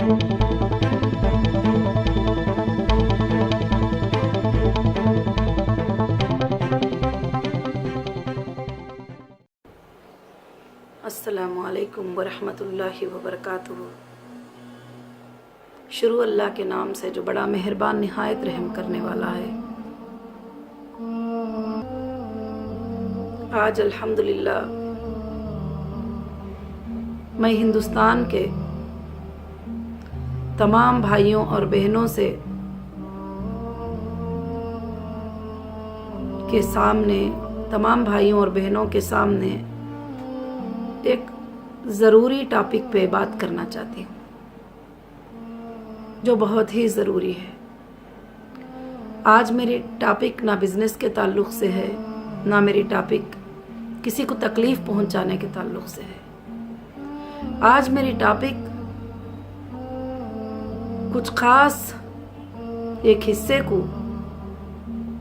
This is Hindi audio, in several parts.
अस्सलामु अलैकुम वरहमतुल्लाहि वबरकातुहू। शुरू अल्लाह के नाम से जो बड़ा मेहरबान निहायत रहम करने वाला है। आज अल्हम्दुलिल्लाह मैं हिंदुस्तान के तमाम भाइयों और बहनों से तमाम भाइयों और बहनों के सामने एक ज़रूरी टॉपिक पे बात करना चाहती हूँ, जो बहुत ही ज़रूरी है। आज मेरी टॉपिक ना बिज़नेस के ताल्लुक़ से है, ना मेरी टॉपिक किसी को तकलीफ़ पहुँचाने के ताल्लुक़ से है। आज मेरी टॉपिक कुछ ख़ास एक हिस्से को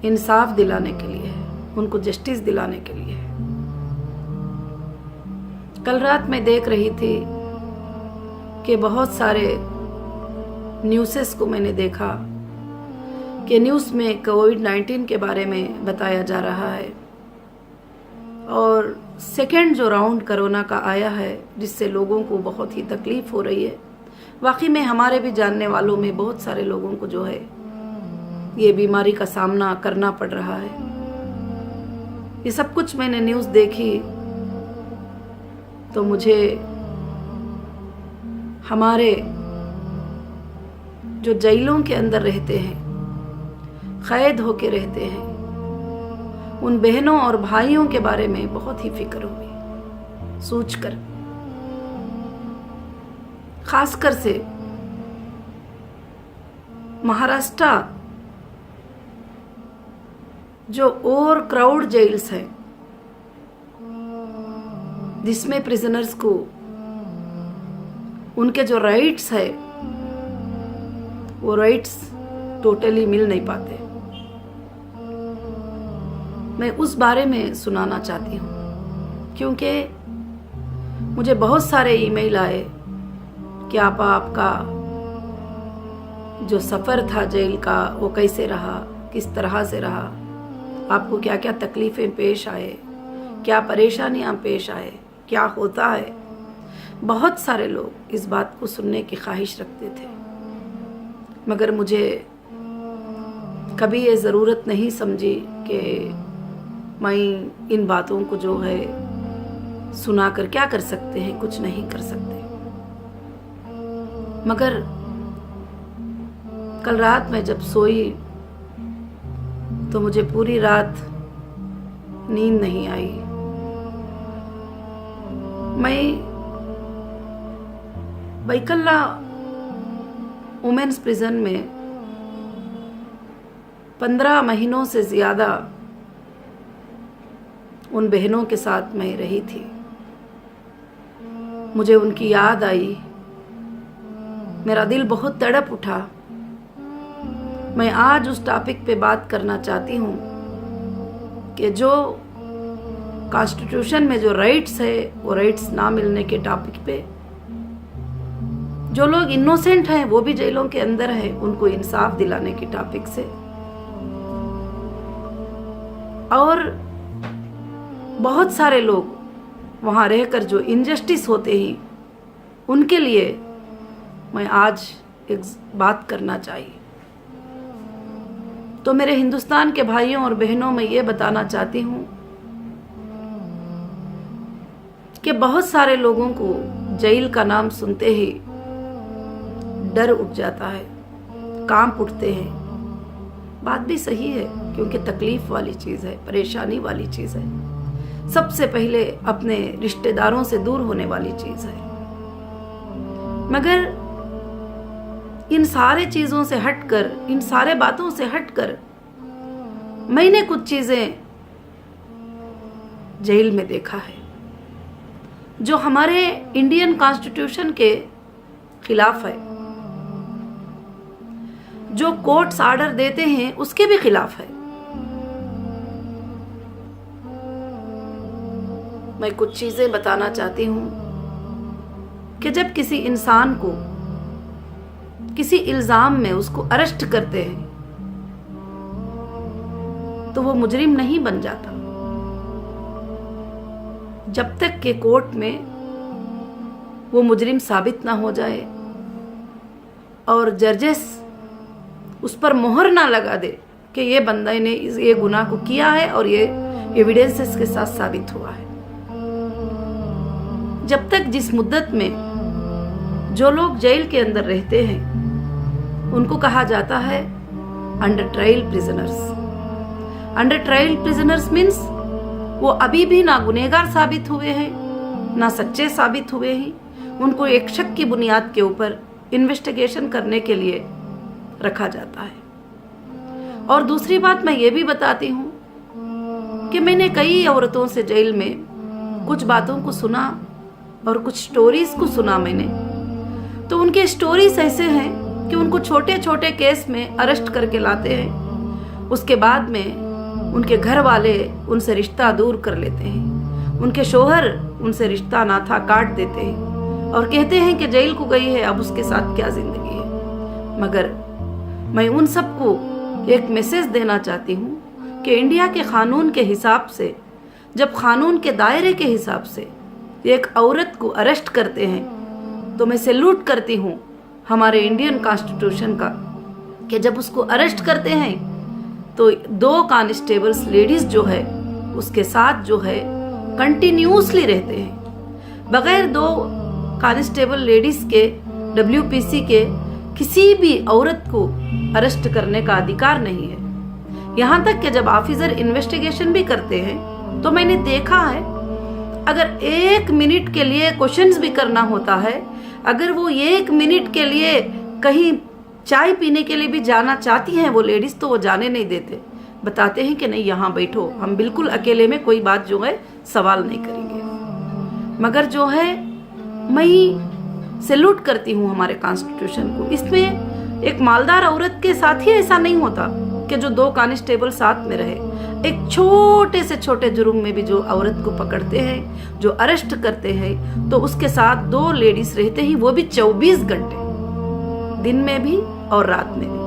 इंसाफ दिलाने के लिए है, उनको जस्टिस दिलाने के लिए है। कल रात मैं देख रही थी कि बहुत सारे न्यूज़ेस को मैंने देखा कि न्यूज़ में कोविड-19 के बारे में बताया जा रहा है और सेकेंड जो राउंड कोरोना का आया है, जिससे लोगों को बहुत ही तकलीफ़ हो रही है। वाकई में हमारे भी जानने वालों में बहुत सारे लोगों को जो है ये बीमारी का सामना करना पड़ रहा है। ये सब कुछ मैंने न्यूज़ देखी तो मुझे हमारे जो जेलों के अंदर रहते हैं, कैद होके रहते हैं, उन बहनों और भाइयों के बारे में बहुत ही फिक्र हुई सोचकर। खासकर से महाराष्ट्र जो ओवर क्राउड जेल्स हैं, जिसमें प्रिजनर्स को उनके जो राइट्स है वो राइट्स टोटली मिल नहीं पाते। मैं उस बारे में सुनाना चाहती हूँ, क्योंकि मुझे बहुत सारे ईमेल आए कि आपका जो सफ़र था जेल का वो कैसे रहा, किस तरह से रहा, आपको क्या क्या तकलीफ़ें पेश आए, क्या परेशानियाँ पेश आए, क्या होता है। बहुत सारे लोग इस बात को सुनने की ख्वाहिश रखते थे, मगर मुझे कभी ये ज़रूरत नहीं समझी कि मैं इन बातों को जो है सुनाकर क्या कर सकते हैं, कुछ नहीं कर सकते। मगर कल रात मैं जब सोई तो मुझे पूरी रात नींद नहीं आई। मैं बैकल्ला वुमेन्स प्रिजन में 15 महीनों से ज़्यादा उन बहनों के साथ मैं रही थी। मुझे उनकी याद आई, मेरा दिल बहुत तड़प उठा। मैं आज उस टॉपिक पे बात करना चाहती हूँ कि जो कॉन्स्टिट्यूशन में जो राइट्स है वो राइट्स ना मिलने के टॉपिक पे, जो लोग इनोसेंट हैं वो भी जेलों के अंदर हैं, उनको इंसाफ दिलाने के टॉपिक से, और बहुत सारे लोग वहाँ रहकर जो इनजस्टिस होते ही उनके लिए मैं आज एक बात करना चाहिए। तो मेरे हिंदुस्तान के भाइयों और बहनों में ये बताना चाहती हूँ कि बहुत सारे लोगों को जेल का नाम सुनते ही डर उठ जाता है, कांप उठते हैं। बात भी सही है, क्योंकि तकलीफ वाली चीज़ है, परेशानी वाली चीज़ है, सबसे पहले अपने रिश्तेदारों से दूर होने वाली चीज़ है। मगर इन सारे चीज़ों से हटकर, इन सारे बातों से हटकर मैंने कुछ चीज़ें जेल में देखा है जो हमारे इंडियन कॉन्स्टिट्यूशन के खिलाफ है, जो कोर्ट्स आर्डर देते हैं उसके भी खिलाफ है। मैं कुछ चीज़ें बताना चाहती हूँ कि जब किसी इंसान को किसी इल्जाम में उसको अरेस्ट करते हैं तो वो मुजरिम नहीं बन जाता जब तक के कोर्ट में वो मुजरिम साबित ना हो जाए और जजेस उस पर मोहर ना लगा दे कि ये बंदे ने ये गुनाह को किया है और ये एविडेंसेस के साथ साबित हुआ है। जब तक जिस मुद्दत में जो लोग जेल के अंदर रहते हैं उनको कहा जाता है under trial prisoners. Under trial prisoners means वो अभी भी ना गुनहगार साबित हुए हैं ना सच्चे साबित हुए हैं। उनको एक शक की बुनियाद के ऊपर इन्वेस्टिगेशन करने के लिए रखा जाता है। और दूसरी बात मैं ये भी बताती हूँ कि मैंने कई औरतों से जेल में कुछ बातों को सुना और कुछ स्टोरीज को सुना मैंने, तो उनके स्टोरीज ऐसे हैं कि उनको छोटे छोटे केस में अरेस्ट करके लाते हैं। उसके बाद में उनके घर वाले उनसे रिश्ता दूर कर लेते हैं, उनके शोहर उनसे रिश्ता नाता काट देते हैं और कहते हैं कि जेल को गई है, अब उसके साथ क्या जिंदगी है। मगर मैं उन सबको एक मैसेज देना चाहती हूँ कि इंडिया के कानून के हिसाब से, जब कानून के दायरे के हिसाब से एक औरत को अरेस्ट करते हैं तो मैं सैल्यूट करती हूँ हमारे इंडियन कॉन्स्टिट्यूशन का कि जब उसको अरेस्ट करते हैं तो 2 कांस्टेबल्स लेडीज जो है उसके साथ जो है कंटिन्यूसली रहते हैं। बगैर 2 कांस्टेबल लेडीज के WPC के किसी भी औरत को अरेस्ट करने का अधिकार नहीं है। यहाँ तक कि जब ऑफिसर इन्वेस्टिगेशन भी करते हैं तो मैंने देखा है अगर 1 मिनट के लिए क्वेश्चंस भी करना होता है, अगर वो 1 मिनट के लिए कहीं चाय पीने के लिए भी जाना चाहती हैं वो लेडीज तो वो जाने नहीं देते, बताते हैं कि नहीं यहाँ बैठो, हम बिल्कुल अकेले में कोई बात जो है सवाल नहीं करेंगे। मगर जो है मैं सैल्यूट करती हूँ हमारे कॉन्स्टिट्यूशन को। इसमें एक मालदार औरत के साथ ही ऐसा नहीं होता कि जो 2 कांस्टेबल साथ में रहे। एक छोटे से छोटे जुर्म में भी जो औरत को पकड़ते हैं, जो अरेस्ट करते हैं, तो उसके साथ 2 लेडीज रहते ही, वो भी 24 घंटे, दिन में भी और रात में भी।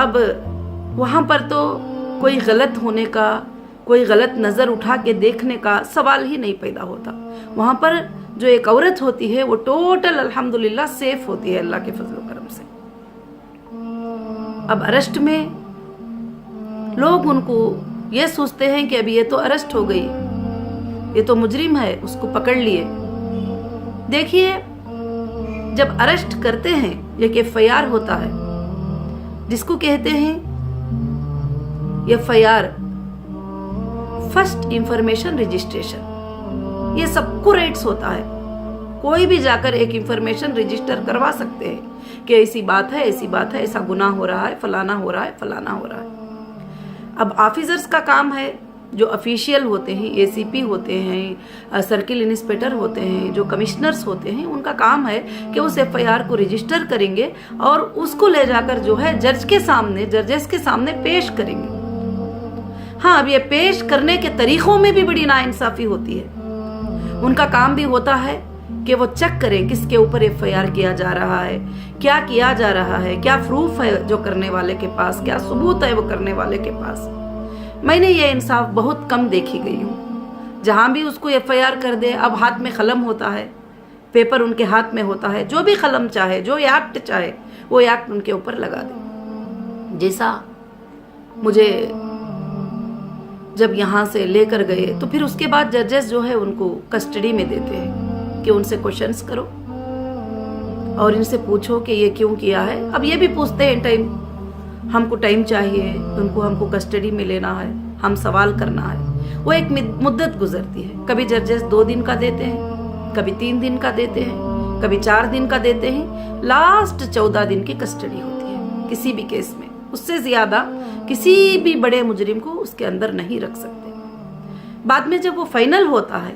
अब वहां पर तो कोई गलत होने का, कोई गलत नजर उठा के देखने का सवाल ही नहीं पैदा होता। वहां पर जो एक औरत होती है वो टोटल अल्हम्दुलिल्लाह सेफ होती है अल्लाह के फजल करम से। अब अरेस्ट में लोग उनको ये सोचते हैं कि अभी ये तो अरेस्ट हो गई, ये तो मुजरिम है, उसको पकड़ लिए। देखिए, जब अरेस्ट करते हैं एक FIR होता है जिसको कहते हैं FIR, फर्स्ट इंफॉर्मेशन रजिस्ट्रेशन। ये सबको राइट्स होता है, कोई भी जाकर एक इंफॉर्मेशन रजिस्टर करवा सकते हैं कि ऐसी बात है, ऐसी बात है, ऐसा गुनाह हो रहा है, फलाना हो रहा है, फलाना हो रहा है। अब ऑफिसर्स का काम है, जो ऑफिशियल होते हैं, ACP होते हैं, सर्किल इंस्पेक्टर होते हैं, जो कमिश्नर्स होते हैं, उनका काम है कि उस FIR को रजिस्टर करेंगे और उसको ले जाकर जो है जज के सामने, जजेस के सामने पेश करेंगे। हाँ, अब ये पेश करने के तरीकों में भी बड़ी नाइंसाफी होती है। उनका काम भी होता है कि वो चेक करें किसके ऊपर FIR किया जा रहा है, क्या किया जा रहा है, क्या प्रूफ है जो करने वाले के पास, क्या सबूत है वो करने वाले के पास। मैंने ये इंसाफ बहुत कम देखी गई हूँ। जहाँ भी उसको FIR कर दे, अब हाथ में कलम होता है, पेपर उनके हाथ में होता है, जो भी कलम चाहे, जो एक्ट चाहे वो एक्ट उनके ऊपर लगा दे। जैसा मुझे जब यहाँ से लेकर गए तो फिर उसके बाद जजेस जो है उनको कस्टडी में देते हैं कि उनसे क्वेश्चंस करो और इनसे पूछो कि ये क्यों किया है। अब ये भी पूछते हैं टाइम, हमको टाइम चाहिए, हमको कस्टडी में लेना है, हम सवाल करना है। वो एक मुद्दत गुजरती है। कभी जजेस 2 दिन का देते हैं, कभी 3 दिन का देते हैं, कभी 4 दिन का देते हैं, लास्ट 14 दिन की कस्टडी होती है किसी भी केस में। उससे ज्यादा किसी भी बड़े मुजरिम को उसके अंदर नहीं रख सकते। बाद में जब वो फाइनल होता है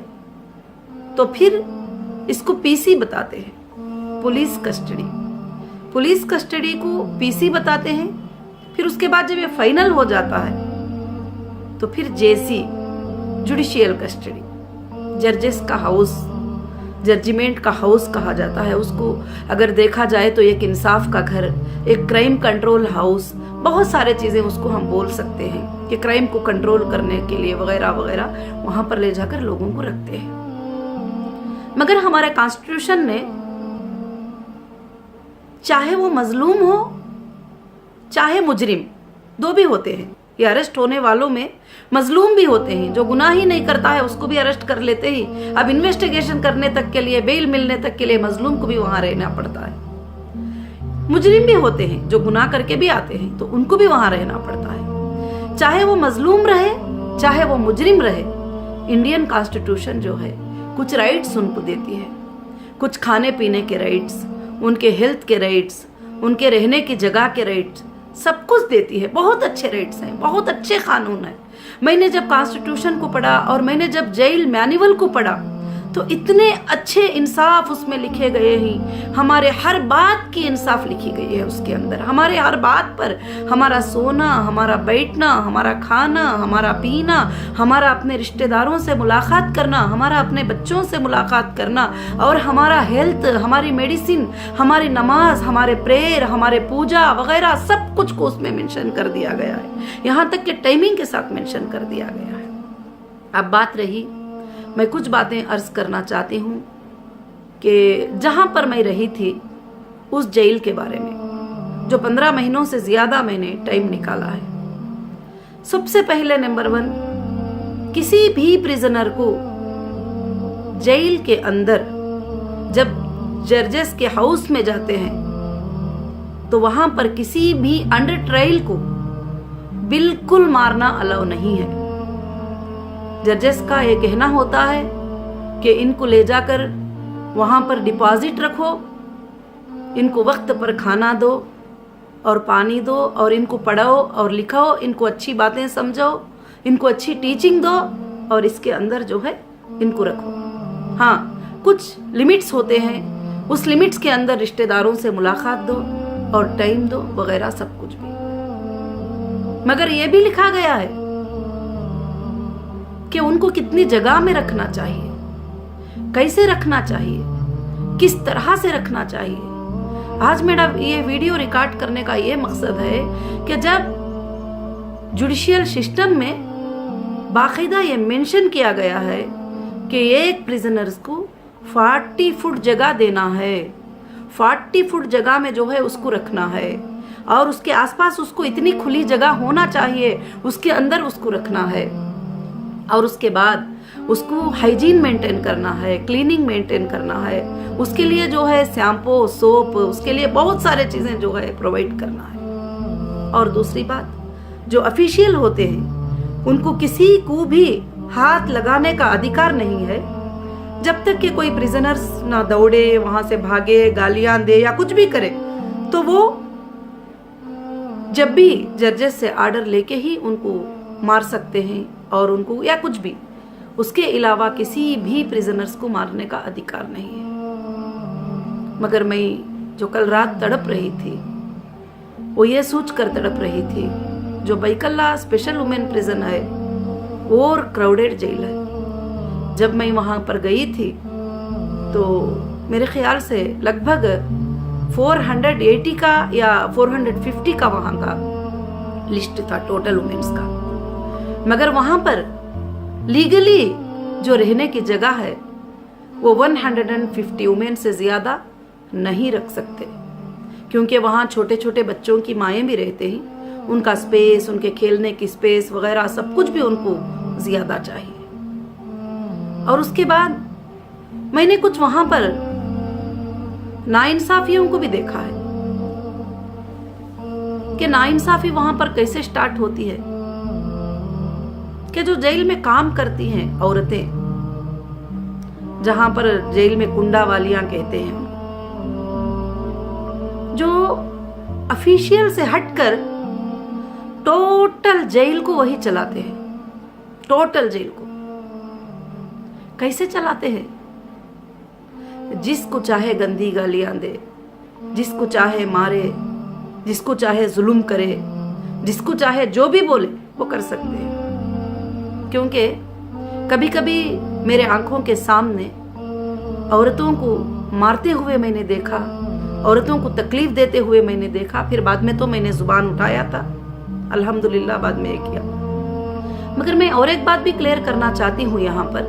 तो फिर इसको PC बताते हैं, पुलिस कस्टडी। पुलिस कस्टडी को PC बताते हैं। फिर उसके बाद जब ये फाइनल हो जाता है तो फिर JC, जुडिशियल कस्टडी, जजेस का हाउस, जजमेंट का हाउस कहा जाता है उसको। अगर देखा जाए तो एक इंसाफ का घर, एक क्राइम कंट्रोल हाउस, बहुत सारे चीजें उसको हम बोल सकते हैं कि क्राइम को कंट्रोल करने के लिए वगैरह वगैरह वहां पर ले जाकर लोगों को रखते हैं। मगर हमारे कॉन्स्टिट्यूशन ने, चाहे वो मजलूम हो चाहे मुजरिम, दो भी होते हैं। ये अरेस्ट होने वालों में मजलूम भी होते हैं, जो गुनाह ही नहीं करता है उसको भी अरेस्ट कर लेते ही। अब इन्वेस्टिगेशन करने तक के लिए, बेल मिलने तक के लिए मजलूम को भी वहां रहना पड़ता है। मुजरिम भी होते हैं जो गुनाह करके भी आते हैं, तो उनको भी वहां रहना पड़ता है। चाहे वो मजलूम रहे चाहे वो मुजरिम रहे, इंडियन कॉन्स्टिट्यूशन जो है कुछ राइट्स उनको देती है। कुछ खाने पीने के राइट्स, उनके हेल्थ के राइट्स, उनके रहने की जगह के राइट्स, सब कुछ देती है। बहुत अच्छे राइट्स हैं, बहुत अच्छे कानून हैं। मैंने जब कॉन्स्टिट्यूशन को पढ़ा और मैंने जब जेल मैनुअल को पढ़ा तो इतने अच्छे इंसाफ उसमें लिखे गए हैं। हमारे हर बात की इंसाफ लिखी गई है उसके अंदर। हमारे हर बात पर, हमारा सोना, हमारा बैठना, हमारा खाना, हमारा पीना, हमारा अपने रिश्तेदारों से मुलाकात करना, हमारा अपने बच्चों से मुलाकात करना, और हमारा हेल्थ, हमारी मेडिसिन, हमारी नमाज, हमारे प्रेयर, हमारे पूजा वगैरह सब कुछ को उसमें मेंशन कर दिया गया है। यहाँ तक कि टाइमिंग के साथ मेंशन कर दिया गया है। अब बात रही, मैं कुछ बातें अर्ज करना चाहती हूँ कि जहाँ पर मैं रही थी उस जेल के बारे में, जो 15 महीनों से ज़्यादा मैंने टाइम निकाला है। सबसे पहले नंबर 1, किसी भी प्रिजनर को जेल के अंदर जब जजेस के हाउस में जाते हैं तो वहाँ पर किसी भी अंडर ट्रायल को बिल्कुल मारना अलाउ नहीं है। जजेस का ये कहना होता है कि इनको ले जाकर वहाँ पर डिपॉजिट रखो, इनको वक्त पर खाना दो और पानी दो, और इनको पढ़ाओ और लिखाओ, इनको अच्छी बातें समझाओ, इनको अच्छी टीचिंग दो, और इसके अंदर जो है इनको रखो। हाँ, कुछ लिमिट्स होते हैं, उस लिमिट्स के अंदर रिश्तेदारों से मुलाकात दो और टाइम दो वगैरह सब कुछ भी। मगर यह भी लिखा गया है कि उनको कितनी जगह में रखना चाहिए, कैसे रखना चाहिए, किस तरह से रखना चाहिए। आज मेरा ये वीडियो रिकॉर्ड करने का ये मकसद है कि जब जुडिशियल सिस्टम में बाकायदा ये मेंशन किया गया है कि एक प्रिजनर्स को 40 फुट जगह देना है, 40 फुट जगह में जो है उसको रखना है, और उसके आसपास उसको इतनी खुली जगह होना चाहिए, उसके अंदर उसको रखना है, और उसके बाद उसको हाइजीन मेंटेन करना है, क्लीनिंग मेंटेन करना है, उसके लिए जो है शैम्पू, सोप, उसके लिए बहुत सारे चीज़ें जो है प्रोवाइड करना है। और दूसरी बात, जो ऑफिशियल होते हैं उनको किसी को भी हाथ लगाने का अधिकार नहीं है जब तक कि कोई प्रिजनर्स ना दौड़े, वहां से भागे, गालियां दे या कुछ भी करे। तो वो जब भी जजेस से आर्डर लेके ही उनको मार सकते हैं और उनको, या कुछ भी, उसके अलावा किसी भी प्रिजनर्स को मारने का अधिकार नहीं है। मगर मैं जो कल रात तड़प रही थी वो ये सोच कर तड़प रही थी, जो बैकल्ला स्पेशल वुमेन प्रिजन है और क्राउडेड जेल है। जब मैं वहाँ पर गई थी तो मेरे ख्याल से लगभग 480 का या 450 का वहाँ का लिस्ट था टोटल वुमेन्स का। मगर वहाँ पर लीगली जो रहने की जगह है वो 150 वुमेन से ज़्यादा नहीं रख सकते, क्योंकि वहाँ छोटे छोटे बच्चों की माएँ भी रहते हैं, उनका स्पेस, उनके खेलने की स्पेस वगैरह सब कुछ भी उनको ज़्यादा चाहिए। और उसके बाद मैंने कुछ वहाँ पर नाइंसाफियों को भी देखा है कि नाइंसाफी वहाँ पर कैसे स्टार्ट होती है कि जो जेल में काम करती हैं औरतें, जहां पर जेल में कुंडा वालियां कहते हैं, जो ऑफिशियल से हटकर टोटल जेल को वही चलाते हैं। टोटल जेल को कैसे चलाते हैं? जिसको चाहे गंदी गालियां दे, जिसको चाहे मारे, जिसको चाहे जुल्म करे, जिसको चाहे जो भी बोले वो कर सकते हैं। क्योंकि कभी कभी मेरे आंखों के सामने औरतों को मारते हुए मैंने देखा, औरतों को तकलीफ देते हुए मैंने देखा। फिर बाद में तो मैंने जुबान उठाया था, अल्हम्दुलिल्लाह बाद में ये किया। मगर मैं और एक बात भी क्लियर करना चाहती हूँ यहाँ पर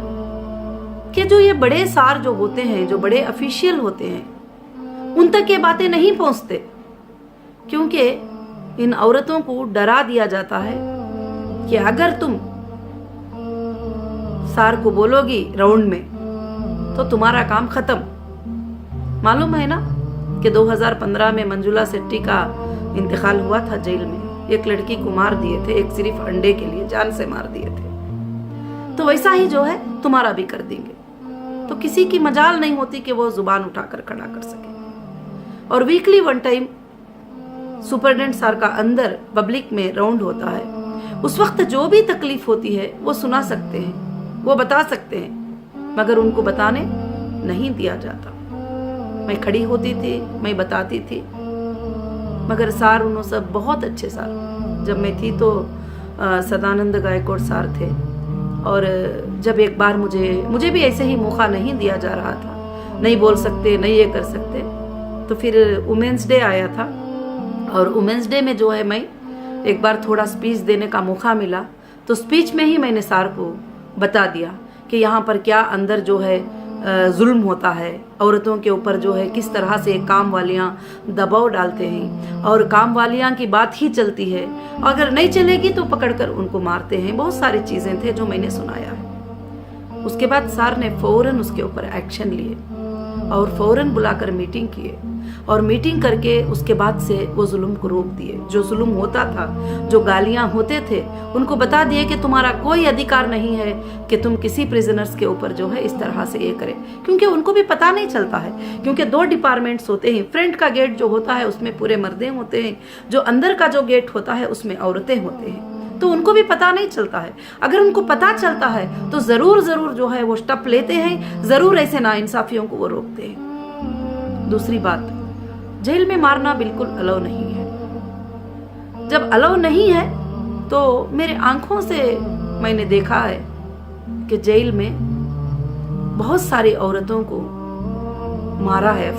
कि जो ये बड़े सार जो होते हैं, जो बड़े ऑफिशियल होते हैं, उन तक ये बातें नहीं पहुंचते, क्योंकि इन औरतों को डरा दिया जाता है कि अगर तुम सार को बोलोगी राउंड में तो तुम्हारा काम खत्म। मालूम है ना कि 2015 में मंजुला शेट्टी का इंतकाल हुआ था जेल में। एक लड़की को मार दिए थे, एक सिर्फ अंडे के लिए जान से मार दिए थे। तो वैसा ही जो है तुम्हारा भी कर देंगे। तो किसी की मजाल नहीं होती कि वो जुबान उठाकर खड़ा कर सके। और weekly one time superintendent sir का अंदर पब्लिक में राउंड होता है। उस वक्त जो भी तकलीफ होती है वो सुना सकते हैं, वो बता सकते हैं, मगर उनको बताने नहीं दिया जाता। मैं खड़ी होती थी, मैं बताती थी, मगर सार उन्होंने सब बहुत अच्छे सार। जब मैं थी तो सदानंद गायकवाड़ सार थे, और जब एक बार मुझे भी ऐसे ही मौका नहीं दिया जा रहा था, नहीं बोल सकते, नहीं ये कर सकते, तो फिर वुमेन्स डे आया था। और वुमेन्स डे में जो है मैं एक बार थोड़ा स्पीच देने का मौका मिला, तो स्पीच में ही मैंने सार को बता दिया कि यहाँ पर क्या अंदर जो है जुल्म होता है, औरतों के ऊपर जो है किस तरह से काम वालियाँ दबाव डालते हैं, और काम वालियाँ की बात ही चलती है, अगर नहीं चलेगी तो पकड़कर उनको मारते हैं। बहुत सारी चीज़ें थे जो मैंने सुनाया है। उसके बाद सार ने फौरन उसके ऊपर एक्शन लिए और फौरन बुलाकर मीटिंग किए, और मीटिंग करके उसके बाद से वो जुल्म को रोक दिए। जो जुल्म होता था, जो गालियां होते थे, उनको बता दिए कि तुम्हारा कोई अधिकार नहीं है कि तुम किसी प्रिजनर्स के ऊपर जो है इस तरह से ये करें, क्योंकि उनको भी पता नहीं चलता है। क्योंकि 2 डिपार्टमेंट्स होते हैं। फ्रंट का गेट जो होता है उसमें पूरे मर्दे होते हैं, जो अंदर का जो गेट होता है उसमें औरतें होते हैं। तो उनको भी पता नहीं चलता है। अगर उनको पता चलता है तो जरूर जो है वो स्टेप लेते हैं, जरूर ऐसे नाइंसाफियों को वो रोकते हैं। दूसरी बात, जेल में मारना बिल्कुल अलाउ नहीं है। जब अलाउ नहीं है तो मेरे आंखों से मैंने देखा है कि जेल में बहुत सारी औरतों को मारा है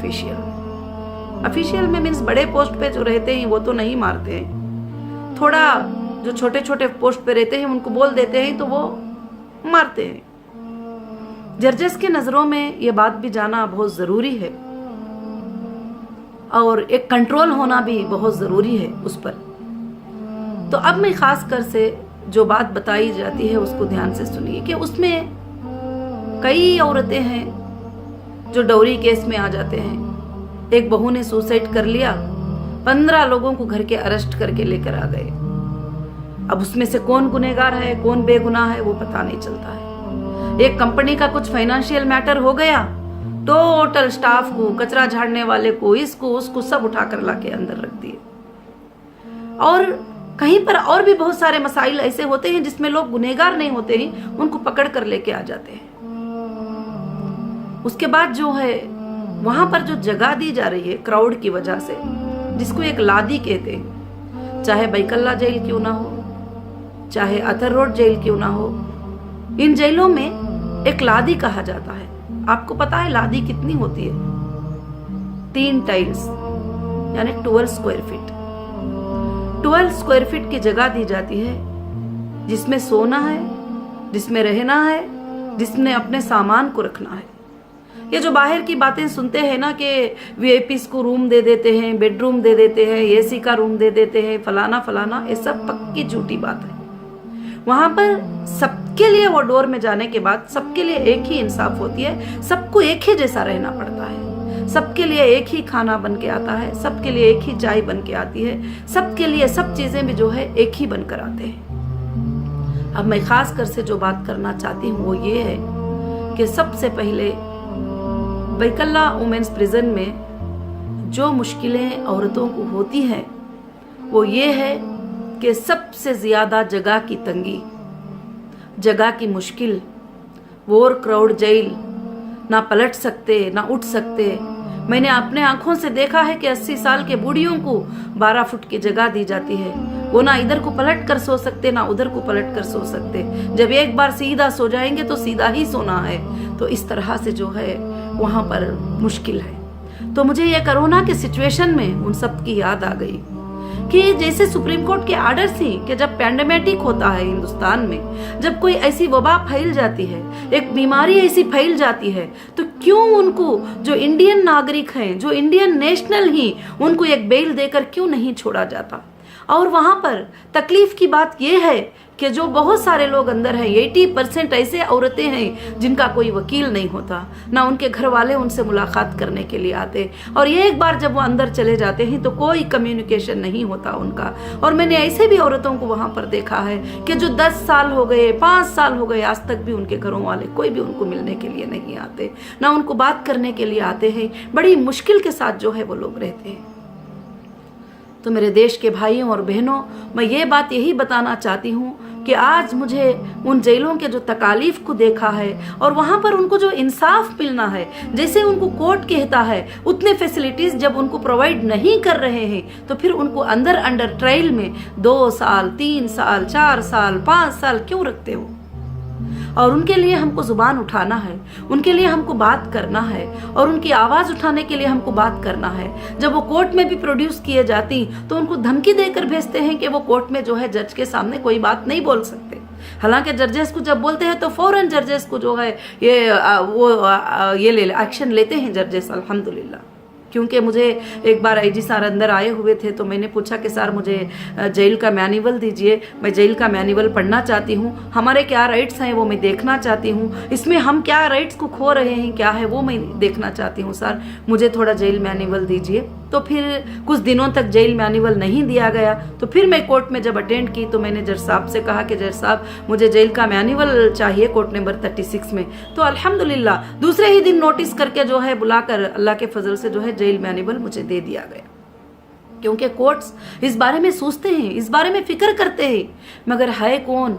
ऑफिशियल में मीन्स बड़े पोस्ट पे जो रहते हैं वो तो नहीं मारते हैं, थोड़ा जो छोटे छोटे पोस्ट पे रहते हैं उनको बोल देते हैं तो वो मारते हैं। जजेस के नजरों में ये बात भी जाना बहुत जरूरी है, और एक कंट्रोल होना भी बहुत जरूरी है उस पर। तो अब मैं खास कर से जो बात बताई जाती है उसको ध्यान से सुनिए कि उसमें कई औरतें हैं जो डौरी केस में आ जाते हैं। एक बहू ने सुसाइड कर लिया, 15 लोगों को घर के अरेस्ट करके लेकर आ गए। अब उसमें से कौन गुनहगार है, कौन बेगुनाह है, वो पता नहीं चलता है। एक कंपनी का कुछ फाइनेंशियल मैटर हो गया, टोटल स्टाफ को, कचरा झाड़ने वाले को, इसको उसको सब उठाकर लाके अंदर रख दिए। और कहीं पर और भी बहुत सारे मसाइल ऐसे होते हैं जिसमें लोग गुनहगार नहीं होते हैं, उनको पकड़ कर लेके आ जाते हैं। उसके बाद जो है वहां पर जो जगह दी जा रही है क्राउड की वजह से, जिसको एक लादी कहते हैं, चाहे बैकल्ला जेल क्यों ना हो, चाहे अथर रोड जेल क्यों ना हो, इन जेलों में एक लादी कहा जाता है। आपको पता है लादी कितनी होती है? 3 टाइल्स यानी 12 स्क्वायर फीट। 12 स्क्वायर फीट की जगह दी जाती है जिसमें सोना है, जिसमें रहना है, जिसमें अपने सामान को रखना है। ये जो बाहर की बातें सुनते हैं ना कि वीआईपीज को रूम दे देते हैं, बेडरूम दे देते हैं, एसी का रूम दे देते हैं, फलाना फलाना, ये सब पक्की झूठी बात है। वहां पर सबके लिए वो डोर में जाने के बाद सबके लिए एक ही इंसाफ होती है, सबको एक ही जैसा रहना पड़ता है, सबके लिए एक ही खाना बन के आता है, सबके लिए एक ही चाय बन के आती है, सबके लिए सब चीजें भी जो है एक ही बनकर आते हैं। अब मैं खास कर से जो बात करना चाहती हूँ वो ये है कि सबसे पहले बैकल्ला वुमेन्स प्रिजन में जो मुश्किलें औरतों को होती हैं वो ये है कि सबसे ज्यादा जगह की तंगी, जगह की मुश्किल, वोर क्राउड जेल, ना पलट सकते ना उठ सकते। मैंने अपने आंखों से देखा है कि 80 साल के बूढ़ियों को 12 फुट की जगह दी जाती है, वो ना इधर को पलट कर सो सकते ना उधर को पलट कर सो सकते। जब एक बार सीधा सो जाएंगे तो सीधा ही सोना है। तो इस तरह से जो है वहाँ पर मुश्किल है। तो मुझे ये कोरोना के सिचुएशन में उन सब की याद आ गई कि जैसे सुप्रीम कोर्ट के आर्डर थी कि जब पैंडेमिक होता है हिंदुस्तान में, जब कोई ऐसी वबा फैल जाती है, एक बीमारी ऐसी फैल जाती है, तो क्यों उनको जो इंडियन नागरिक हैं, जो इंडियन नेशनल ही, उनको एक बेल देकर क्यों नहीं छोड़ा जाता। और वहाँ पर तकलीफ की बात यह है कि जो बहुत सारे लोग अंदर हैं, 80% ऐसे औरतें हैं जिनका कोई वकील नहीं होता, ना उनके घर वाले उनसे मुलाकात करने के लिए आते, और ये एक बार जब वो अंदर चले जाते हैं तो कोई कम्युनिकेशन नहीं होता उनका। और मैंने ऐसे भी औरतों को वहाँ पर देखा है कि जो 10 साल हो गए, 5 साल हो गए, आज तक भी उनके घरों वाले कोई भी उनको मिलने के लिए नहीं आते, ना उनको बात करने के लिए आते हैं। बड़ी मुश्किल के साथ जो है वो लोग रहते हैं। तो मेरे देश के भाइयों और बहनों, मैं ये बात यही बताना चाहती हूँ कि आज मुझे उन जेलों के जो तकालीफ को देखा है और वहाँ पर उनको जो इंसाफ मिलना है, जैसे उनको कोर्ट कहता है, उतने फैसिलिटीज़ जब उनको प्रोवाइड नहीं कर रहे हैं, तो फिर उनको अंडर ट्रायल में 2 साल, 3 साल, 4 साल, 5 साल क्यों रखते हो। और उनके लिए हमको जुबान उठाना है, उनके लिए हमको बात करना है, और उनकी आवाज़ उठाने के लिए हमको बात करना है। जब वो कोर्ट में भी प्रोड्यूस किए जाती तो उनको धमकी देकर भेजते हैं कि वो कोर्ट में जो है जज के सामने कोई बात नहीं बोल सकते। हालांकि जजेस को जब बोलते हैं तो फौरन जजेस को जो है ये एक्शन लेते हैं जजेस, अल्हम्दुलिल्लाह। क्योंकि मुझे एक बार आईजी सर अंदर आए हुए थे तो मैंने पूछा कि सर मुझे जेल का मैनुअल दीजिए, मैं जेल का मैनुअल पढ़ना चाहती हूँ, हमारे क्या राइट्स हैं वो मैं देखना चाहती हूँ, इसमें हम क्या राइट्स को खो रहे हैं क्या है वो मैं देखना चाहती हूँ, सर मुझे थोड़ा जेल मैनुअल दीजिए। तो फिर कुछ दिनों तक जेल मैनुअल नहीं दिया गया। तो फिर मैं कोर्ट में जब अटेंड की तो मैंने जज साहब से कहा कि जज साहब मुझे जेल का मैनुअल चाहिए कोर्ट नंबर 36 में। तो अल्हम्दुलिल्लाह दूसरे ही दिन नोटिस करके जो है बुलाकर अल्लाह के फजल से जो है जेल मैनुअल मुझे दे दिया गया। क्योंकि कोर्ट्स इस बारे में सोचते हैं, इस बारे में फिक्र करते हैं, मगर है कौन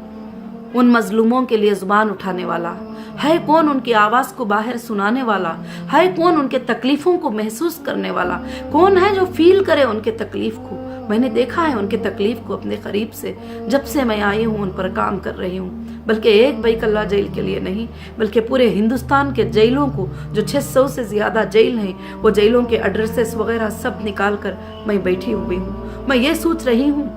उन मजलूमों के लिए जुबान उठाने वाला, है कौन उनकी आवाज़ को बाहर सुनाने वाला, है कौन उनके तकलीफ़ों को महसूस करने वाला, कौन है जो फील करे उनके तकलीफ़ को। मैंने देखा है उनके तकलीफ़ को अपने करीब से, जब से मैं आई हूँ उन पर काम कर रही हूँ। बल्कि एक बैकुल्ला जेल के लिए नहीं, बल्कि पूरे हिंदुस्तान के जेलों को, जो 600 से ज़्यादा जेल हैं, वो जेलों के एड्रेसेस वगैरह सब निकाल कर मैं बैठी हुई हूँ। मैं ये सोच रही हूँ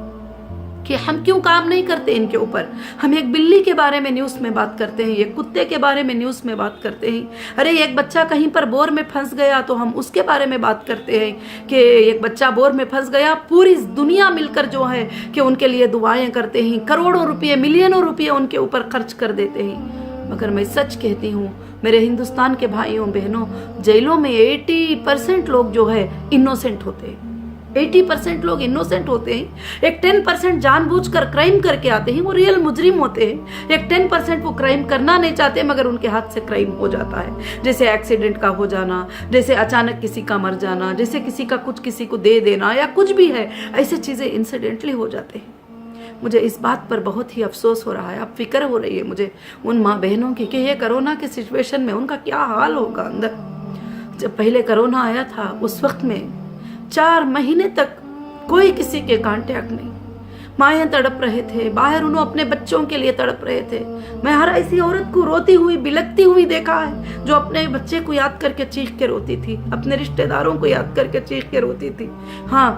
कि हम क्यों काम नहीं करते इनके ऊपर। हम एक बिल्ली के बारे में न्यूज़ में बात करते हैं, एक कुत्ते के बारे में न्यूज़ में बात करते हैं। अरे एक बच्चा कहीं पर बोर में फंस गया तो हम उसके बारे में बात करते हैं कि एक बच्चा बोर में फंस गया, पूरी दुनिया मिलकर जो है कि उनके लिए दुआएं करते हैं, करोड़ों रुपये, मिलियनों रुपये उनके ऊपर खर्च कर देते हैं। मगर मैं सच कहती हूँ मेरे हिंदुस्तान के भाइयों बहनों, जेलों में 80% लोग जो है इनोसेंट होते हैं। 80% लोग इनोसेंट होते हैं। एक 10% जानबूझकर क्राइम करके आते हैं, वो रियल मुजरिम होते हैं। एक 10% वो क्राइम करना नहीं चाहते मगर उनके हाथ से क्राइम हो जाता है, जैसे एक्सीडेंट का हो जाना, जैसे अचानक किसी का मर जाना, जैसे किसी का कुछ किसी को दे देना या कुछ भी है, ऐसी चीज़ें इंसिडेंटली हो जाते हैं। मुझे इस बात पर बहुत ही अफसोस हो रहा है, अब फिक्र हो रही है मुझे उन माँ बहनों की कि ये कोरोना के सिचुएशन में उनका क्या हाल होगा अंदर। जब पहले कोरोना आया था उस वक्त में 4 महीने तक कोई किसी के कांटेक्ट नहीं, माएँ तड़प रहे थे, बाहर उन्होंने अपने बच्चों के लिए तड़प रहे थे। मैं हर ऐसी औरत को रोती हुई, बिलखती हुई देखा है जो अपने बच्चे को याद करके चीख के रोती थी, अपने रिश्तेदारों को याद करके चीख के रोती थी। हाँ,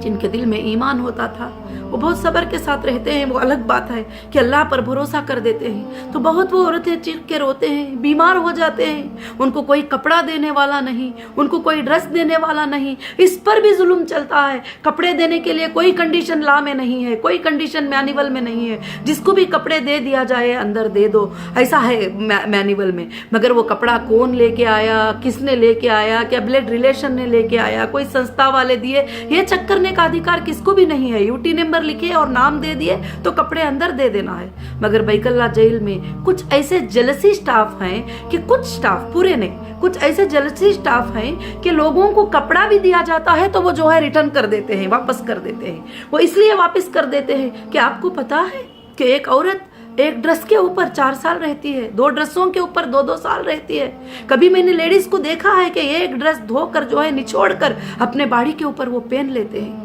जिनके दिल में ईमान होता था वो बहुत सब्र के साथ रहते हैं, वो अलग बात है कि अल्लाह पर भरोसा कर देते हैं तो बहुत वो औरतें चीख के रोते हैं, बीमार हो जाते हैं, उनको कोई कपड़ा देने वाला नहीं, उनको कोई ड्रेस देने वाला नहीं। इस पर भी जुल्म चलता है। कपड़े देने के लिए कोई कंडीशन लॉ में नहीं है, कोई कंडीशन मैनुअल में नहीं है, जिसको भी कपड़े दे दिया जाए अंदर दे दो, ऐसा है मैनुअल में। मगर वो कपड़ा कौन लेके आया, किसने लेके आया, क्या ब्लड रिलेशन ने लेके आया, कोई संस्था वाले दिए, ये चेक करने का अधिकार किसको भी नहीं है। यूटी नंबर लिखे और नाम दे दिए तो कपड़े अंदर दे देना है। मगर बैकुल्ला जेल में कुछ ऐसे जेलसी स्टाफ हैं कि कुछ स्टाफ, पूरे नहीं, कुछ ऐसे जेलसी स्टाफ हैं कि लोगों को कपड़ा भी दिया जाता है तो वो जो है रिटर्न कर देते हैं, वापस कर देते हैं। वो इसलिए वापस कर देते हैं कि आपको पता है कि एक औरत एक ड्रेस के ऊपर 4 साल रहती है, 2 ड्रेसों के ऊपर 2-2 साल रहती है। कभी मैंने लेडीज को देखा है कि एक ड्रेस धोकर जो है निचोड़ कर अपने बाड़ी के ऊपर वो पहन लेते हैं।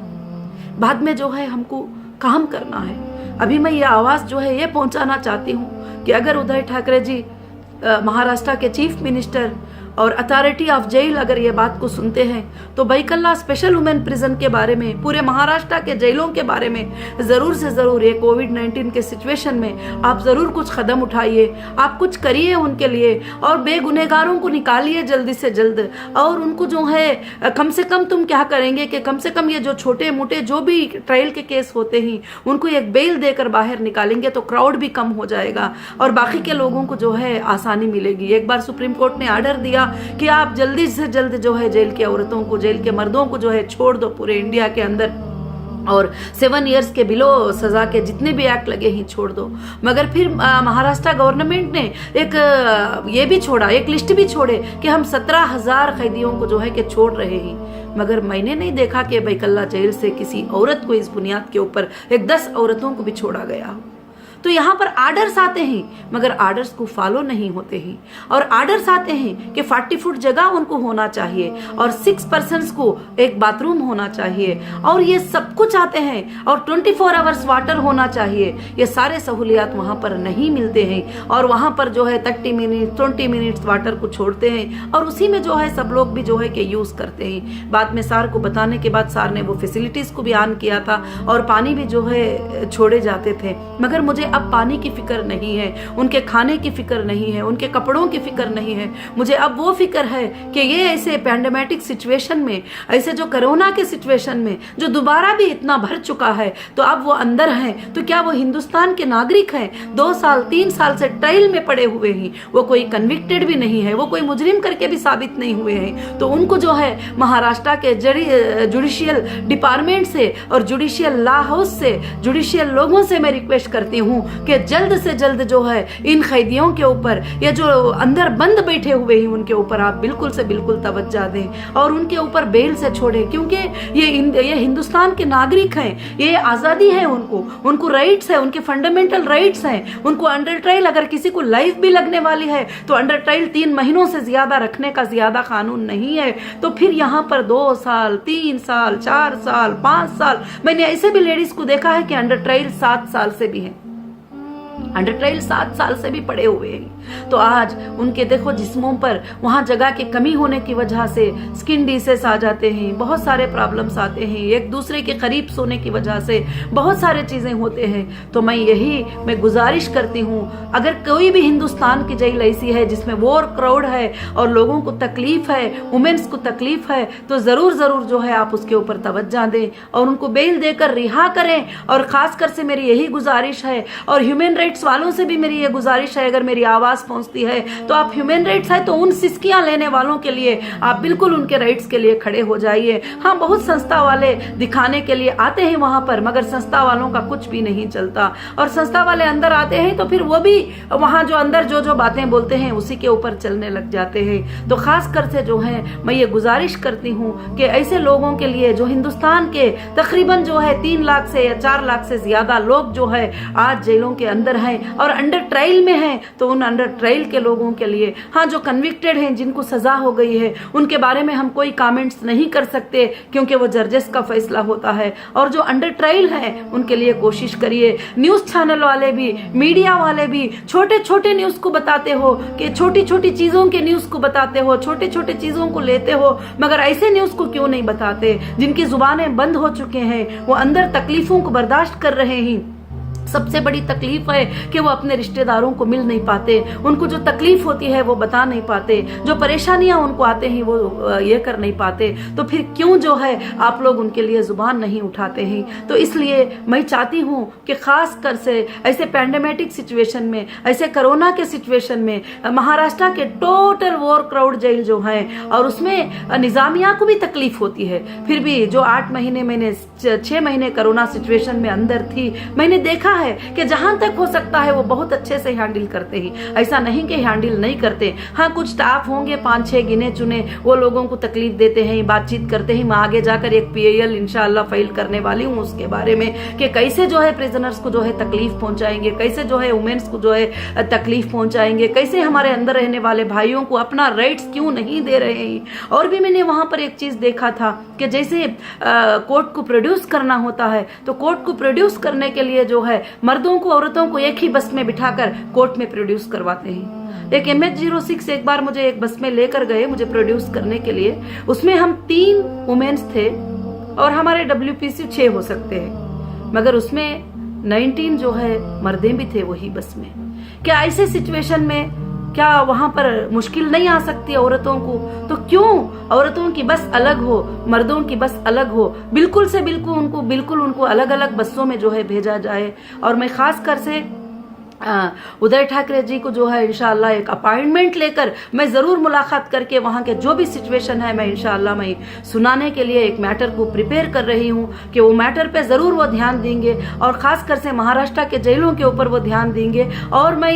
बाद में जो है हमको काम करना है। अभी मैं ये आवाज़ जो है ये पहुंचाना चाहती हूँ कि अगर उद्धव ठाकरे जी महाराष्ट्र के चीफ मिनिस्टर और अथॉरिटी ऑफ जेल अगर ये बात को सुनते हैं तो बैकल्ला स्पेशल वुमेन प्रिजन के बारे में, पूरे महाराष्ट्र के जेलों के बारे में ज़रूर से ज़रूर ये कोविड-19 के सिचुएशन में आप ज़रूर कुछ कदम उठाइए, आप कुछ करिए उनके लिए और बेगुनहगारों को निकालिए जल्दी से जल्द। और उनको जो है कम से कम तुम क्या करेंगे कि कम से कम ये जो छोटे मोटे जो भी ट्रायल के केस होते हैं उनको एक बेल देकर बाहर निकालेंगे तो क्राउड भी कम हो जाएगा और बाकी के लोगों को जो है आसानी मिलेगी। एक बार सुप्रीम कोर्ट ने आर्डर दिया कि आप जल्दी से जल्द जो है जेल की औरतों को, जेल के मर्दों को जो है छोड़ दो पूरे इंडिया के अंदर और 7 इयर्स के बिलो सजा के जितने भी एक्ट लगे ही छोड़ दो। मगर फिर महाराष्ट्र गवर्नमेंट ने एक ये भी छोड़ा, एक लिस्ट भी छोड़े कि हम 17,000 कैदियों को जो है कि छोड़ रहे हैं। मगर मैंने नहीं देखा कि बैकल्ला जेल से किसी औरत को इस बुनियाद के ऊपर एक 10 औरतों को भी छोड़ा गया। तो यहाँ पर आर्डर्स आते हैं मगर आर्डर्स को फॉलो नहीं होते हैं और आर्डर्स आते हैं कि 40 फुट जगह उनको होना चाहिए और 6 पर्सन्स को एक बाथरूम होना चाहिए और ये सब कुछ आते हैं और 24 आवर्स वाटर होना चाहिए। ये सारे सहूलियात वहाँ पर नहीं मिलते हैं और वहाँ पर जो है 30 मिनट 20 मिनट्स वाटर को छोड़ते हैं और उसी में जो है सब लोग भी जो है कि यूज़ करते हैं। बाद में सार को बताने के बाद सार ने वो फैसिलिटीज़ को भी ऑन किया था और पानी भी जो है छोड़े जाते थे। मगर मुझे अब पानी की फिक्र नहीं है, उनके खाने की फिक्र नहीं है, उनके कपड़ों की फिक्र नहीं है। मुझे अब वो फिक्र है कि ये ऐसे पैंडेमिक सिचुएशन में, ऐसे जो कोरोना के सिचुएशन में जो दोबारा भी इतना भर चुका है तो अब वो अंदर हैं तो क्या वो हिंदुस्तान के नागरिक हैं? 2 साल 3 साल से ट्रायल में पड़े हुए हैं, वो कोई कन्विक्टेड भी नहीं है, वो कोई मुजरिम करके भी साबित नहीं हुए हैं। तो उनको जो है महाराष्ट्र के जुडिशियल डिपार्टमेंट से और जुडिशियल लॉ हाउस से, जुडिशियल लोगों से मैं रिक्वेस्ट करती हूँ कि जल्द से जल्द जो है इन कैदियों के ऊपर, ये जो अंदर बंद बैठे हुए हैं उनके ऊपर आप बिल्कुल से बिल्कुल तवज्जो दें और उनके ऊपर बेल से छोड़ें, क्योंकि ये हिंदुस्तान के नागरिक हैं, ये आज़ादी है, उनको राइट्स है, उनके फंडामेंटल राइट्स हैं। उनको अंडर ट्रायल अगर किसी को लाइफ भी लगने वाली है तो अंडर ट्रायल 3 महीनों से ज्यादा रखने का ज्यादा कानून नहीं है। तो फिर यहाँ पर 2 साल 3 साल 4 साल 5 साल, मैंने ऐसे भी लेडीज को देखा है कि अंडर ट्रायल 7 साल से भी है, अंडर ट्रायल 7 साल से भी पड़े हुए हैं। तो आज उनके देखो जिस्मों पर वहाँ जगह की कमी होने की वजह से स्किन डिसीज आ जाते हैं, बहुत सारे प्रॉब्लम्स आते हैं, एक दूसरे के करीब सोने की वजह से बहुत सारे चीज़ें होते हैं। तो मैं गुजारिश करती हूँ, अगर कोई भी हिंदुस्तान की जेल ऐसी है जिसमें वॉर क्राउड है और लोगों को तकलीफ है, वुमेन्स को तकलीफ है, तो ज़रूर जो है आप उसके ऊपर तवज्जो दें और उनको बेल देकर रिहा करें। और ख़ासकर से मेरी यही गुजारिश है और ह्यूमन राइट्स वालों से भी मेरी ये गुजारिश है, अगर मेरी आवाज़ पहुंचती है तो आप ह्यूमन राइट्स है तो उन सिस्कियां लेने वालों के लिए आप बिल्कुल उनके राइट्स के लिए खड़े हो जाइए। हाँ, बहुत संस्था वाले दिखाने के लिए आते हैं वहां पर, मगर संस्था वालों का कुछ भी नहीं चलता और संस्था वाले अंदर आते हैं तो फिर वो भी वहां जो अंदर जो बातें बोलते हैं उसी के ऊपर चलने लग जाते हैं। तो खास कर से जो है मैं ये गुजारिश करती हूँ कि ऐसे लोगों के लिए जो हिंदुस्तान के तकरीबन जो है 3 लाख से या 4 लाख से ज्यादा लोग जो है आज जेलों के अंदर हैं और अंडर ट्रायल में हैं, तो उन अंडर ट्रायल के लोगों के लिए, हाँ, जो कन्विक्टेड हैं, जिनको सजा हो गई है, उनके बारे में हम कोई कमेंट्स नहीं कर सकते क्योंकि वो जजेस का फैसला होता है। और जो अंडर ट्रायल हैं उनके लिए कोशिश करिए। न्यूज़ चैनल वाले भी, मीडिया वाले भी छोटे छोटे न्यूज़ को बताते हो कि छोटी छोटी चीज़ों के न्यूज़ को बताते हो, छोटे छोटे चीज़ों को लेते हो, मगर ऐसे न्यूज़ को क्यों नहीं बताते जिनकी जुबानें बंद हो चुके हैं, वो अंदर तकलीफों को बर्दाश्त कर रहे हैं। सबसे बड़ी तकलीफ है कि वो अपने रिश्तेदारों को मिल नहीं पाते, उनको जो तकलीफ होती है वो बता नहीं पाते, जो परेशानियां उनको आते हैं वो ये कर नहीं पाते। तो फिर क्यों जो है आप लोग उनके लिए जुबान नहीं उठाते हैं? तो इसलिए मैं चाहती हूँ कि खास कर से ऐसे पैंडेमिक सिचुएशन में, ऐसे कोरोना के सिचुएशन में महाराष्ट्र के टोटल वॉर क्राउड जेल जो है और उसमें निजामिया को भी तकलीफ होती है, फिर भी जो 8 महीने मैंने 6 महीने कोरोना सिचुएशन में अंदर थी, मैंने देखा है कि जहां तक हो सकता है वो बहुत अच्छे से हैंडल करते हैं। ऐसा नहीं कि हैंडल नहीं करते। हाँ, कुछ स्टाफ होंगे 5-6 गिने चुने, वो लोगों को तकलीफ देते हैं, बातचीत करते हैं। मैं आगे जाकर एक PIL इंशाअल्लाह फाइल करने वाली हूँ उसके बारे में कि कैसे जो है प्रिजनर्स को जो है तकलीफ पहुंचाएंगे, कैसे जो है वुमेन्स को जो है तकलीफ पहुंचाएंगे, कैसे हमारे अंदर रहने वाले भाइयों को अपना राइट्स क्यों नहीं दे रहे हैं। और भी मैंने वहां पर एक चीज देखा था कि जैसे कोर्ट को प्रोड्यूस करना होता है तो कोर्ट को प्रोड्यूस करने के लिए जो है मर्दों को, औरतों को एक ही बस में बिठाकर कोर्ट में प्रोड्यूस करवाते हैं। एक MH06 एक बार मुझे एक बस में लेकर गए मुझे प्रोड्यूस करने के लिए। उसमें हम 3 वुमेन्स थे और हमारे WPC 6 हो सकते हैं, मगर उसमें 19 जो है मर्दे भी थे वही बस में। क्या ऐसे सिचुएशन में क्या वहां पर मुश्किल नहीं आ सकती औरतों को? तो क्यों औरतों की बस अलग हो, मर्दों की बस अलग हो? बिल्कुल उनको अलग अलग बसों में जो है भेजा जाए। और मैं खास कर से उदय ठाकरे जी को जो है इंशाअल्लाह एक अपॉइंटमेंट लेकर मैं जरूर मुलाकात करके वहां के जो भी सिचुएशन है मैं इंशाअल्लाह मैं सुनाने के लिए एक मैटर को प्रिपेयर कर रही हूं कि वो मैटर पे जरूर वो ध्यान देंगे और खास कर से महाराष्ट्र के जेलों के ऊपर वो ध्यान देंगे। और मैं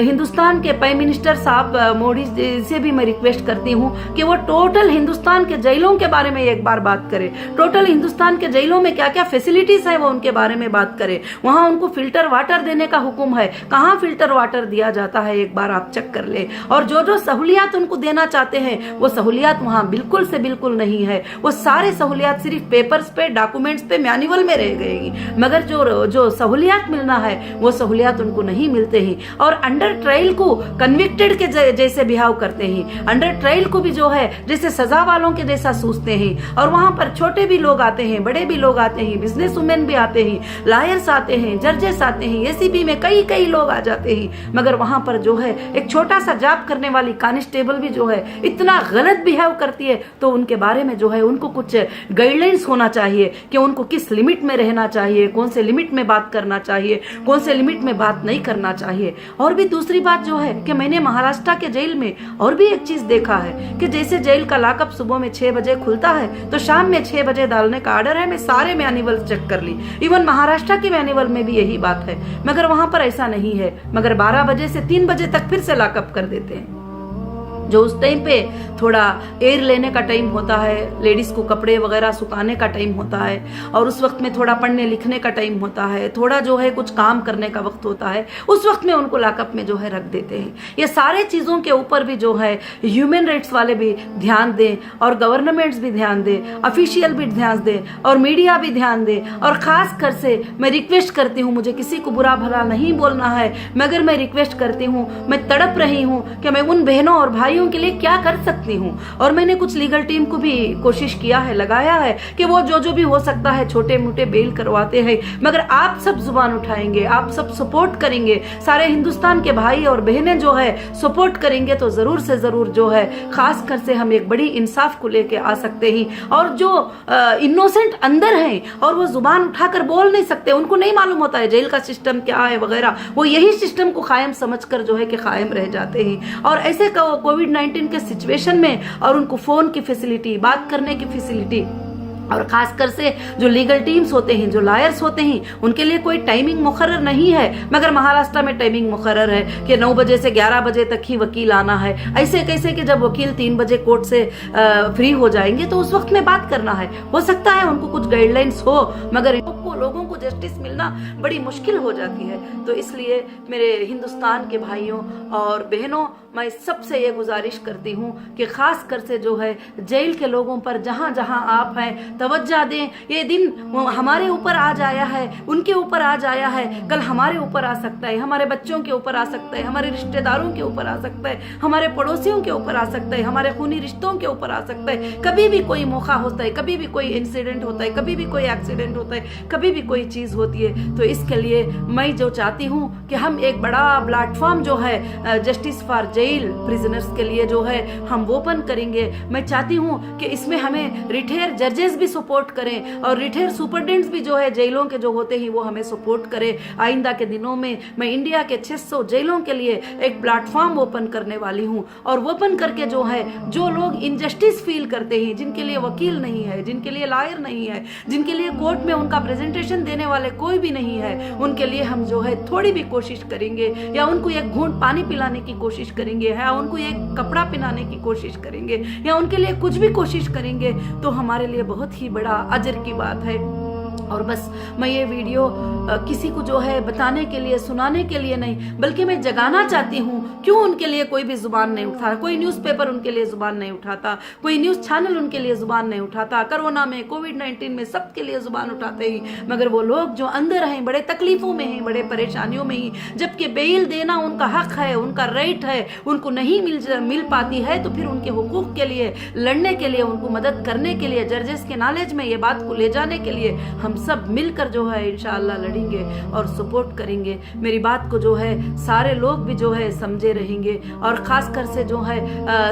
हिंदुस्तान के प्राइम मिनिस्टर साहब मोदी से भी मैं रिक्वेस्ट करती हूँ कि वो टोटल हिंदुस्तान के जेलों के बारे में एक बार बात करें। टोटल हिंदुस्तान के जेलों में क्या क्या फैसिलिटीज है वो उनके बारे में बात करें। वहां उनको फिल्टर वाटर देने का हुक्म है, कहाँ फिल्टर वाटर दिया जाता है एक बार आप चेक कर ले। और जो जो सहूलियात उनको देना चाहते हैं वो सहूलियात वहां बिल्कुल से बिल्कुल नहीं है। वो सारे सहूलियात सिर्फ पेपर्स पे, डॉक्यूमेंट्स पे, मैनुअल में रह गएगी, मगर जो सहूलियात मिलना है वो सहूलियात उनको नहीं मिलते ही। और अंडर ट्रायल को कन्विक्टेड के जैसे बिहाव करते हैं, अंडर ट्रायल को भी जो है जैसे सजा वालों के जैसा सोचते हैं। और वहां पर छोटे भी लोग आते हैं, बड़े भी लोग आते हैं, बिजनेस वुमेन भी आते हैं, लायर्स आते हैं, जजेस आते हैं, ACP में कई लोग आ जाते हैं, मगर वहां पर जो है एक छोटा सा जॉब करने वाली कांस्टेबल भी जो है इतना गलत बिहेव करती है। तो उनके बारे में जो है उनको कुछ गाइडलाइंस होना चाहिए कि उनको किस लिमिट में रहना चाहिए, कौन से लिमिट में बात करना चाहिए, कौन से लिमिट में बात नहीं करना चाहिए। और भी दूसरी बात जो है कि मैंने महाराष्ट्र के जेल में और भी एक चीज देखा है कि जैसे जेल का लॉकअप सुबह में 6 बजे खुलता है तो शाम में 6 बजे डालने का ऑर्डर है। मैं सारे मैनुअल चेक कर ली, इवन महाराष्ट्र के मैनुअल में भी यही बात है, मगर वहां पर ऐसा नहीं है। मगर 12 बजे से 3 बजे तक फिर से लॉकअप कर देते हैं, जो उस टाइम पे थोड़ा एयर लेने का टाइम होता है, लेडीज को कपड़े वगैरह सुखाने का टाइम होता है, और उस वक्त में थोड़ा पढ़ने लिखने का टाइम होता है, थोड़ा जो है कुछ काम करने का वक्त होता है, उस वक्त में उनको लॉकअप में जो है रख देते हैं। ये सारे चीजों के ऊपर भी जो है ह्यूमन राइट्स वाले भी ध्यान दें और गवर्नमेंट्स भी ध्यान दें, ऑफिशियल भी ध्यान दें और मीडिया भी ध्यान दे। और खास कर से मैं रिक्वेस्ट करती हूँ, मुझे किसी को बुरा भला नहीं बोलना है, मगर मैं रिक्वेस्ट करती हूँ, मैं तड़प रही हूँ कि मैं उन बहनों और भाइयों के लिए क्या कर सकती हूँ। और मैंने कुछ लीगल टीम को भी कोशिश किया है, लगाया है कि वो जो भी हो सकता है छोटे मोटे बेल करवाते हैं, मगर आप सब जुबान उठाएंगे, आप सब सपोर्ट करेंगे, सारे हिंदुस्तान के भाई और बहनें जो है सपोर्ट करेंगे तो जरूर से जरूर जो है खास कर से हम एक बड़ी इंसाफ को लेके आ सकते हैं। और जो इनोसेंट अंदर हैं और वो जुबान उठाकर बोल नहीं सकते, उनको नहीं मालूम होता है जेल का सिस्टम क्या है वगैरह, वो यही सिस्टम को कायम समझकर जो है कि कायम रह जाते हैं। और ऐसे कोविड-19 के सिचुएशन में और उनको फोन की फैसिलिटी, बात करने की फैसिलिटी, और खासकर से जो लीगल टीम्स होते हैं, जो लायर्स होते हैं, उनके लिए कोई टाइमिंग मुकर्रर नहीं है, मगर महाराष्ट्र में टाइमिंग मुकर्रर है कि 9 बजे से 11 बजे तक ही वकील आना है। ऐसे कैसे कि जब वकील 3 बजे कोर्ट से फ्री हो जाएंगे तो उस वक्त में बात करना है। हो सकता है उनको कुछ गाइडलाइंस हो, मगर लोगों को जस्टिस मिलना बड़ी मुश्किल हो जाती है। तो इसलिए मेरे हिंदुस्तान के भाइयों और बहनों, मैं सबसे ये गुजारिश करती हूँ कि खास कर से जो है जेल के लोगों पर जहाँ जहाँ आप हैं तवज्जो दें। ये दिन हमारे ऊपर आज आया है, उनके ऊपर आज आया है, कल हमारे ऊपर आ सकता है, हमारे बच्चों के ऊपर आ सकता है, हमारे रिश्तेदारों के ऊपर आ सकता है, हमारे पड़ोसियों के ऊपर आ सकता है, हमारे खूनी रिश्तों के ऊपर आ सकता है। कभी भी कोई मौका होता है, कभी भी कोई इंसिडेंट होता है, कभी भी कोई एक्सीडेंट होता है, कभी भी कोई चीज होती है। तो इसके लिए मैं जो चाहती हूँ कि हम एक बड़ा प्लेटफॉर्म जो है जस्टिस फॉर जेल प्रिजनर्स के लिए जो है हम ओपन करेंगे। मैं चाहती हूँ कि इसमें हमें रिटायर जजेस भी सपोर्ट करें और रिटायर सुपरडेंट्स भी जो है जेलों के जो होते हैं वो हमें सपोर्ट करें। आइंदा के दिनों में मैं इंडिया के 600 जेलों के लिए एक प्लेटफॉर्म ओपन करने वाली हूँ, और ओपन करके जो है जो लोग इनजस्टिस फील करते हैं, जिनके लिए वकील नहीं है, जिनके लिए लायर नहीं है, जिनके लिए कोर्ट में उनका प्रेजेंटेशन देने वाले कोई भी नहीं है, उनके लिए हम जो है थोड़ी भी कोशिश करेंगे, या उनको एक घूंट पानी पिलाने की कोशिश करेंगे, या उनको एक कपड़ा पहनाने की कोशिश करेंगे, या उनके लिए कुछ भी कोशिश करेंगे, तो हमारे लिए बहुत ही बड़ा अजर की बात है। और बस मैं ये वीडियो किसी को जो है बताने के लिए, सुनाने के लिए नहीं, बल्कि मैं जगाना चाहती हूँ। क्यों उनके लिए कोई भी जुबान नहीं उठा, कोई न्यूज़पेपर उनके लिए जुबान नहीं उठाता, कोई न्यूज़ चैनल उनके लिए जुबान नहीं उठाता। कोरोना में, कोविड-19 में सबके लिए जुबान उठाते ही, मगर वो लोग जो अंदर हैं, बड़े तकलीफों में हैं, बड़े परेशानियों में ही, जबकि बेल देना उनका हक है, उनका राइट है, उनको नहीं मिल पाती है, तो फिर उनके हुकूक के लिए लड़ने के लिए, उनको मदद करने के लिए, जजेस के नॉलेज में ये बात को ले जाने के लिए हम सब मिलकर जो है इंशाअल्लाह लड़ेंगे और सपोर्ट करेंगे। मेरी बात को जो है सारे लोग भी जो है समझे रहेंगे, और खासकर से जो है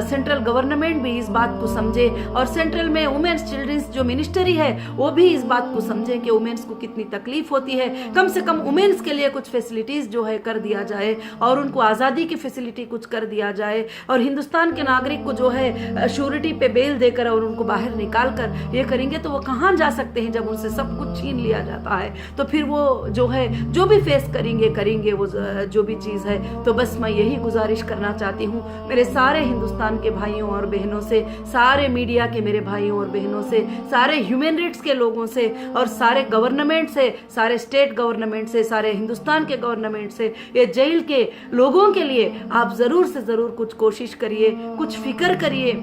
सेंट्रल गवर्नमेंट भी इस बात को समझे, और सेंट्रल में वुमेन्स चिल्ड्रंस जो मिनिस्ट्री है वो भी इस बात को समझे कि वुमेन्स को कितनी तकलीफ होती है। कम से कम वुमेन्स के लिए कुछ फैसिलिटीज जो है कर दिया जाए, और उनको आज़ादी की फैसिलिटी कुछ कर दिया जाए, और हिंदुस्तान के नागरिक को जो है श्योरिटी पे बेल देकर और उनको बाहर निकाल कर ये करेंगे तो वो कहाँ जा सकते हैं जब उनसे सब कुछ छीन लिया जाता है। तो फिर वो जो है जो भी फेस करेंगे वो जो भी चीज़ है। तो बस मैं यही गुजारिश करना चाहती हूँ मेरे सारे हिंदुस्तान के भाइयों और बहनों से, सारे मीडिया के मेरे भाइयों और बहनों से, सारे ह्यूमन राइट्स के लोगों से, और सारे गवर्नमेंट से, सारे स्टेट गवर्नमेंट से, सारे हिंदुस्तान के गवर्नमेंट से, ये जेल के लोगों के लिए आप ज़रूर से ज़रूर कुछ कोशिश करिए, कुछ फिक्र करिए,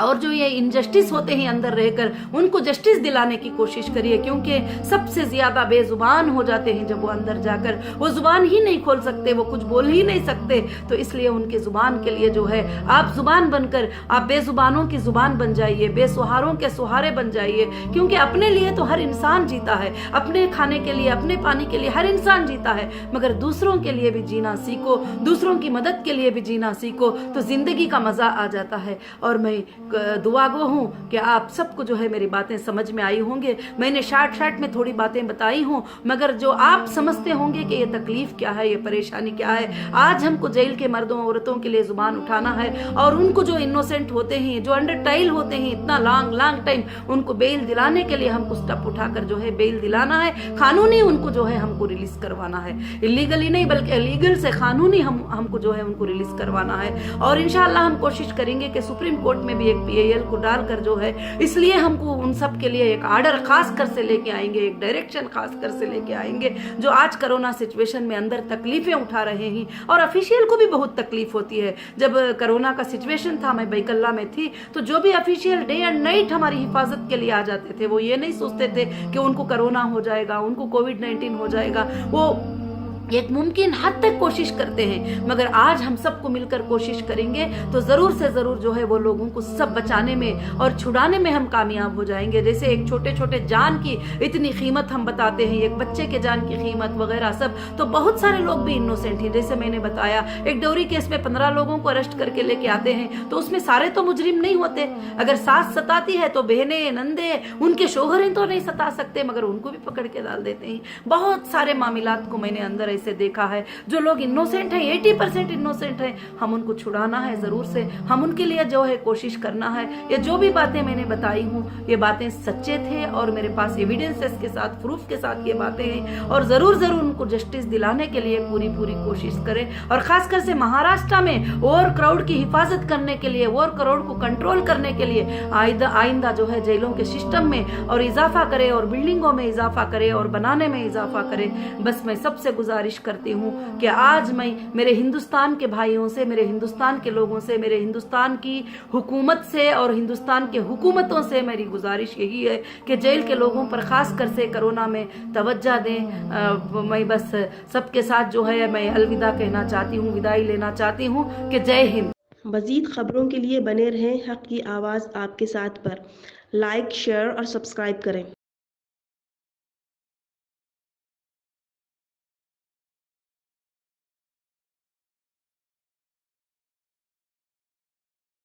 और जो ये इनजस्टिस होते हैं अंदर रहकर उनको जस्टिस दिलाने की कोशिश करिए, क्योंकि सबसे ज्यादा बेजुबान हो जाते हैं जब वो अंदर जाकर वो जुबान ही नहीं खोल सकते, वो कुछ बोल ही नहीं सकते। तो इसलिए उनके जुबान के लिए जो है आप जुबान बनकर आप बेजुबानों की जुबान बन जाइए, बेसहारों के सहारे बन जाइए, क्योंकि अपने लिए तो हर इंसान जीता है, अपने खाने के लिए, अपने पानी के लिए हर इंसान जीता है, मगर दूसरों के लिए भी जीना सीखो, दूसरों की मदद के लिए भी जीना सीखो, तो जिंदगी का मजा आ जाता है। और मैं दुआ गो हूँ कि आप सबको जो है मेरी बातें समझ में आई होंगे। मैंने शार्ट में थोड़ी बातें बताई हूँ, मगर जो आप समझते होंगे कि ये तकलीफ क्या है, ये परेशानी क्या है। आज हमको जेल के मर्दों औरतों के लिए जुबान उठाना है, और उनको जो इनोसेंट होते हैं, जो अंडर ट्रायल होते हैं इतना लॉन्ग टाइम, उनको बेल दिलाने के लिए हमको स्टेप उठाकर जो है बेल दिलाना है, कानूनी उनको जो है हमको रिलीज करवाना है, इलीगली नहीं बल्कि लीगल से कानूनी हमको जो है उनको रिलीज करवाना है। और इंशाअल्लाह हम कोशिश करेंगे कि सुप्रीम कोर्ट में भी एक PIL को डालकर जो है, इसलिए हमको उन सब के लिए एक आर्डर खास कर से लेके आएंगे, एक डायरेक्शन खास कर से लेके आएंगे, जो आज कोरोना सिचुएशन में अंदर तकलीफें उठा रहे हैं। और ऑफिशियल को भी बहुत तकलीफ होती है। जब कोरोना का सिचुएशन था, मैं बैकल्ला में थी, तो जो भी ऑफिशियल डे एंड नाइट हमारी हिफाजत के लिए आ जाते थे, वो ये नहीं सोचते थे कि उनको कोरोना हो जाएगा, उनको कोविड-19 हो जाएगा। वो एक मुमकिन हद तक कोशिश करते हैं, मगर आज हम सबको मिलकर कोशिश करेंगे तो जरूर से जरूर जो है वो लोगों को सब बचाने में और छुड़ाने में हम कामयाब हो जाएंगे। जैसे एक छोटे जान की इतनी कीमत हम बताते हैं, एक बच्चे के जान की कीमत वगैरह सब, तो बहुत सारे लोग भी इनोसेंट हैं। जैसे मैंने बताया, एक डोरी केस में 15 लोगों को अरेस्ट करके लेके आते हैं, तो उसमें सारे तो मुजरिम नहीं होते। अगर सास सताती है तो बहनें, नंदे, उनके शोहरें तो नहीं सता सकते, मगर उनको भी पकड़ के डाल देते हैं। बहुत सारे मामलात को मैंने अंदर ऐसे देखा है। जो लोग इनोसेंट हैं, 80% इनोसेंट हैं, हम उनको छुड़ाना है जरूर से, हम उनके लिए जो है कोशिश करना है। ये जो भी बातें मैंने बताई हूँ, ये बातें सच्चे थे और मेरे पास एविडेंसेस के साथ, प्रूफ के साथ ये बातें हैं, और जरूर उनको जस्टिस दिलाने के लिए पूरी कोशिश करें। और खासकर से महाराष्ट्र में ओवर क्राउड की हिफाजत करने के लिए, ओवर क्राउड को कंट्रोल करने के लिए आइंदा जो है जेलों के सिस्टम में और इजाफा करे, और बिल्डिंगों में इजाफा करे, और बनाने में इजाफा करे। बस मैं सबसे गुजारिश करती हूँ कि आज मैं मेरे हिंदुस्तान के भाइयों से, मेरे हिंदुस्तान के लोगों से, मेरे हिंदुस्तान की हुकूमत से और हिंदुस्तान के हुकूमतों से मेरी गुजारिश यही है कि जेल के लोगों पर खास कर से कोरोना में तवज्जो दें। मैं बस सबके साथ जो है मैं अलविदा कहना चाहती हूँ, विदाई लेना चाहती हूँ कि जय हिंद। मज़ीद खबरों के लिए बने रहें हक़ की आवाज़ आपके साथ पर। लाइक, शेयर और सब्सक्राइब करें।